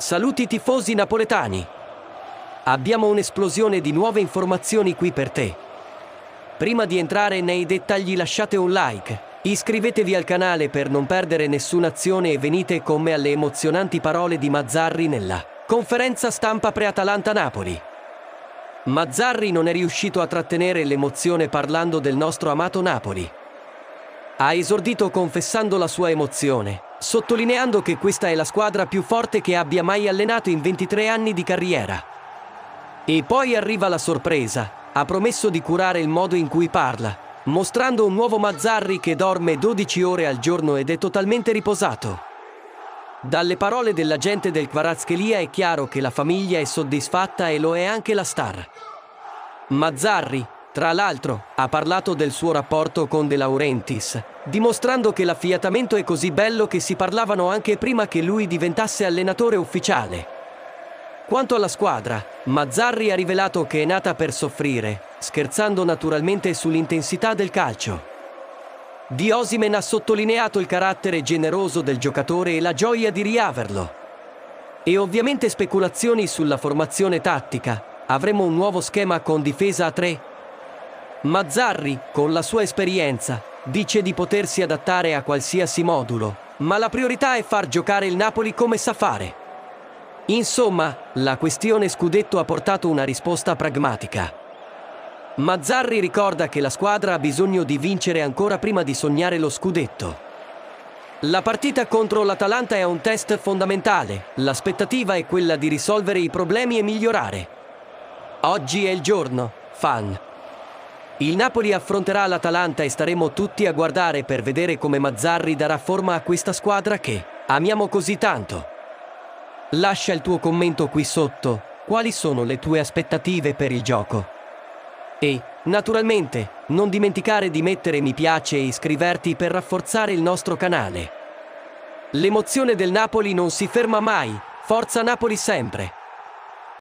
Saluti tifosi napoletani! Abbiamo un'esplosione di nuove informazioni qui per te. Prima di entrare nei dettagli lasciate un like, iscrivetevi al canale per non perdere nessuna azione e venite con me alle emozionanti parole di Mazzarri nella conferenza stampa pre-Atalanta Napoli. Mazzarri non è riuscito a trattenere l'emozione parlando del nostro amato Napoli. Ha esordito confessando la sua emozione, sottolineando che questa è la squadra più forte che abbia mai allenato in 23 anni di carriera. E poi arriva la sorpresa, ha promesso di curare il modo in cui parla, mostrando un nuovo Mazzarri che dorme 12 ore al giorno ed è totalmente riposato. Dalle parole dell'agente del Kvaratskhelia è chiaro che la famiglia è soddisfatta e lo è anche la star. Mazzarri, tra l'altro, ha parlato del suo rapporto con De Laurentiis, dimostrando che l'affiatamento è così bello che si parlavano anche prima che lui diventasse allenatore ufficiale. Quanto alla squadra, Mazzarri ha rivelato che è nata per soffrire, scherzando naturalmente sull'intensità del calcio. Di Osimhen ha sottolineato il carattere generoso del giocatore e la gioia di riaverlo. E ovviamente speculazioni sulla formazione tattica. Avremo un nuovo schema con difesa a 3. Mazzarri, con la sua esperienza, dice di potersi adattare a qualsiasi modulo, ma la priorità è far giocare il Napoli come sa fare. Insomma, la questione scudetto ha portato una risposta pragmatica. Mazzarri ricorda che la squadra ha bisogno di vincere ancora prima di sognare lo scudetto. La partita contro l'Atalanta è un test fondamentale, l'aspettativa è quella di risolvere i problemi e migliorare. Oggi è il giorno, fan. Il Napoli affronterà l'Atalanta e staremo tutti a guardare per vedere come Mazzarri darà forma a questa squadra che amiamo così tanto. Lascia il tuo commento qui sotto, quali sono le tue aspettative per il gioco? E, naturalmente, non dimenticare di mettere mi piace e iscriverti per rafforzare il nostro canale. L'emozione del Napoli non si ferma mai, forza Napoli sempre!